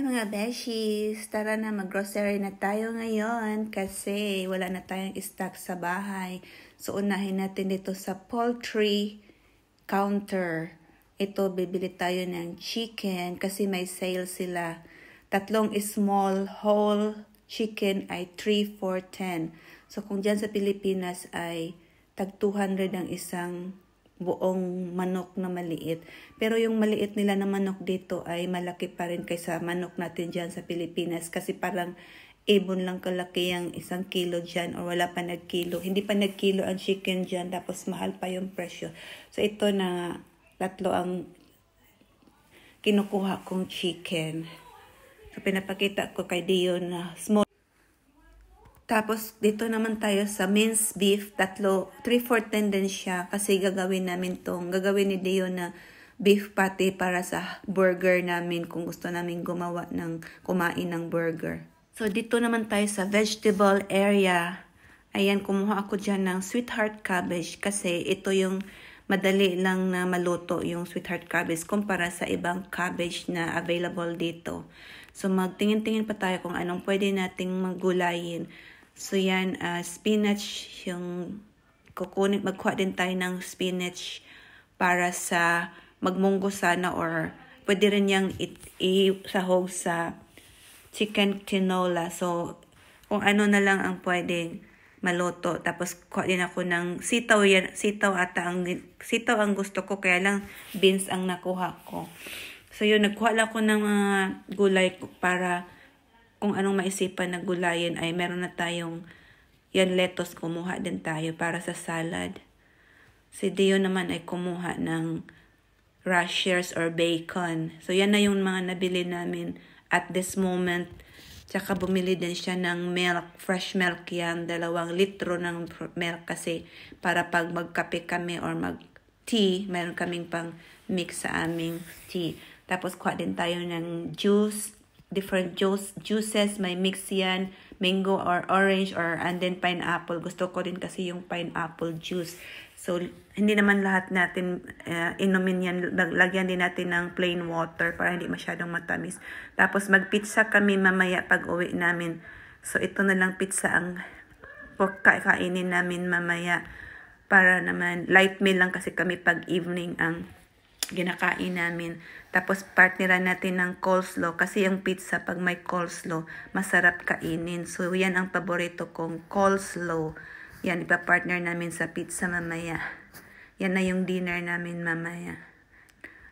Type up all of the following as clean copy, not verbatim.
Hi mga beshies! Tara na, mag-grocery na tayo ngayon kasi wala na tayong stock sa bahay. So unahin natin dito sa poultry counter. Ito, bibili tayo ng chicken kasi may sale sila. Tatlong small whole chicken ay 3 for 10. So kung dyan sa Pilipinas ay tag 200 ang isang buong manok na maliit. Pero yung maliit nila na manok dito ay malaki pa rin kaysa manok natin dyan sa Pilipinas. Kasi parang ibon lang kalaki yung 1 kilo dyan or wala pa nagkilo. Hindi pa nagkilo ang chicken dyan tapos mahal pa yung presyo. So ito na 3 ang kinukuha kong chicken. So pinapakita ko kay Dion na small. Tapos, dito naman tayo sa minced beef. 3 for 10 din siya. Kasi gagawin ni Dion na beef patty para sa burger namin kung gusto namin kumain ng burger. So, dito naman tayo sa vegetable area. Ayan, kumuha ako dyan ng sweetheart cabbage. Kasi ito yung madali lang na maluto yung sweetheart cabbage kumpara sa ibang cabbage na available dito. So, magtingin-tingin pa tayo kung anong pwede nating maggulayin. So yan, spinach, magkuha din tayo ng spinach para sa magmunggo sana or pwede rin yang isahog sa chicken tinola. So kung ano na lang ang pwedeng maluto. Tapos kuha din ako ng sitaw, sitaw ang gusto ko kaya lang beans ang nakuha ko. So yun, nagkuha lang ako ng mga gulay para kung anong maisipan na gulayin ay meron na tayong yan lettuce, kumuha din tayo para sa salad. Si Dion naman ay kumuha ng rashers or bacon. So yan na yung mga nabili namin at this moment. Tsaka bumili din siya ng milk, fresh milk yan, 2 litro ng milk kasi para pag magkape kami or mag-tea, meron kaming pang mix sa aming tea. Tapos kuha din tayo ng juice. Different juices, may mix yan, mango or orange and then pineapple. Gusto ko din kasi yung pineapple juice. So, hindi naman lahat natin inumin yan. Lagyan din natin ng plain water para hindi masyadong matamis. Tapos, mag-pizza kami mamaya pag uwi namin. So, ito na lang pizza ang kainin namin mamaya. Para naman, light meal lang kasi kami pag evening ang ginakain namin. Tapos partneran natin ng coleslaw kasi yung pizza pag may coleslaw masarap kainin. So yan ang paborito kong coleslaw. Yan ipa-partner namin sa pizza mamaya. Yan na yung dinner namin mamaya.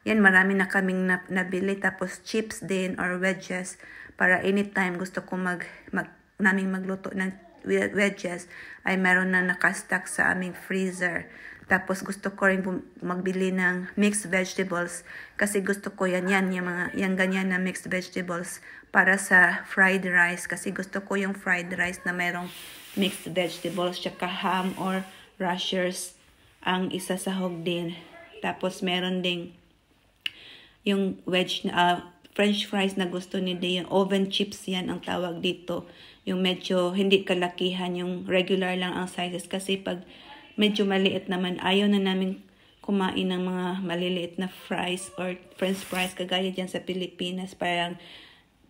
Yan marami na kaming nabili tapos chips din or wedges para anytime gusto ko naming magluto ng wedges ay meron na nakastack sa aming freezer. Tapos gusto ko rin magbili ng mixed vegetables kasi gusto ko yan yung ganyan na mixed vegetables para sa fried rice kasi gusto ko yung fried rice na mayroong mixed vegetables tsaka ham or rashers ang isasahog din. Tapos meron ding yung french fries na gusto ni Dion, oven chips yan ang tawag dito. Yung medyo hindi kalakihan, yung regular lang ang sizes kasi pag medyo maliit naman, ayaw na namin kumain ng mga maliliit na fries or french fries kagaya dyan sa Pilipinas, parang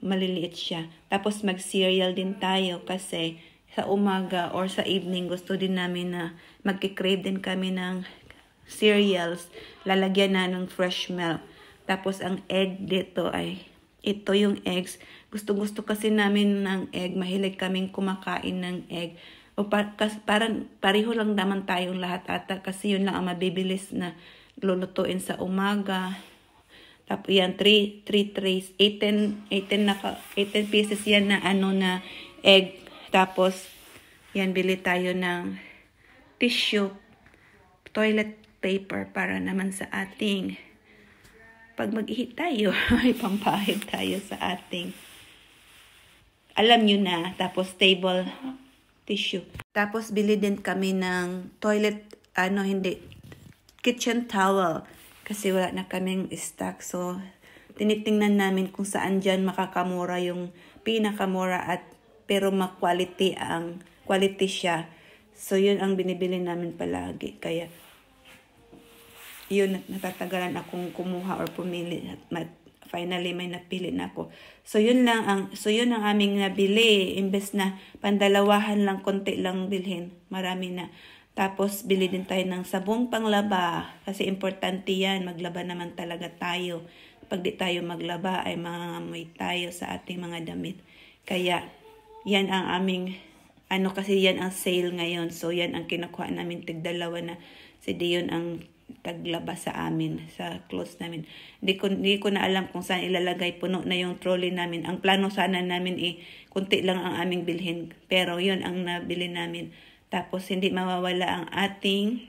maliliit siya. Tapos mag-cereal din tayo kasi sa umaga or sa evening gusto din namin na magkikrave din kami ng cereals, lalagyan na ng fresh milk. Tapos ang egg dito ay, ito yung eggs. Gusto kasi namin ng egg, mahilig kaming kumakain ng egg. O parang pareho lang naman tayong lahat ata kasi yun lang ang mabibilis na lulutuin sa umaga. Tapos yan, 3 trays, 18 pieces yan na na egg. Tapos yan, bili tayo ng tissue, toilet paper para naman sa ating pag mag-ihi tayo, ay pampahid tayo sa ating alam nyo na. Tapos table tissue. Tapos bili din kami ng kitchen towel kasi wala na kaming stock. So tinitingnan namin kung saan dyan makakamura yung pinakamura pero quality siya. So yun ang binibili namin palagi. Kaya yun, natatagalan akong kumuha or pumili finally may napili na ako. So yun ang aming nabili. Imbes na pandalawahan lang, konti lang bilhin, marami na. Tapos bili din tayo ng sabong panglaba kasi importante yan, maglaba naman talaga tayo. Pag di tayo maglaba ay mangangamoy tayo sa ating mga damit. Kaya yan ang aming kasi yan ang sale ngayon. So yan ang kinukuha namin, tig-dalawa na. Si Dion ang taglaba sa amin, sa clothes namin. Hindi ko na alam kung saan ilalagay, puno na yung trolley namin. Ang plano sana namin kunti lang ang aming bilhin. Pero yun ang nabili namin. Tapos hindi mawawala ang ating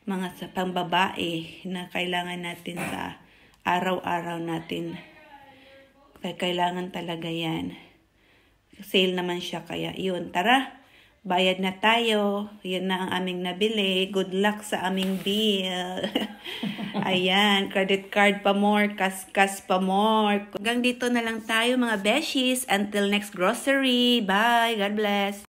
mga sa pambabae na kailangan natin sa araw-araw natin. Kailangan talaga yan. Sale naman siya, kaya yun. Tara, bayad na tayo. Yan na ang aming nabili. Good luck sa aming bill. Ayan, credit card pa more, kas pa more. Hanggang dito na lang tayo mga beshies. Until next grocery. Bye. God bless.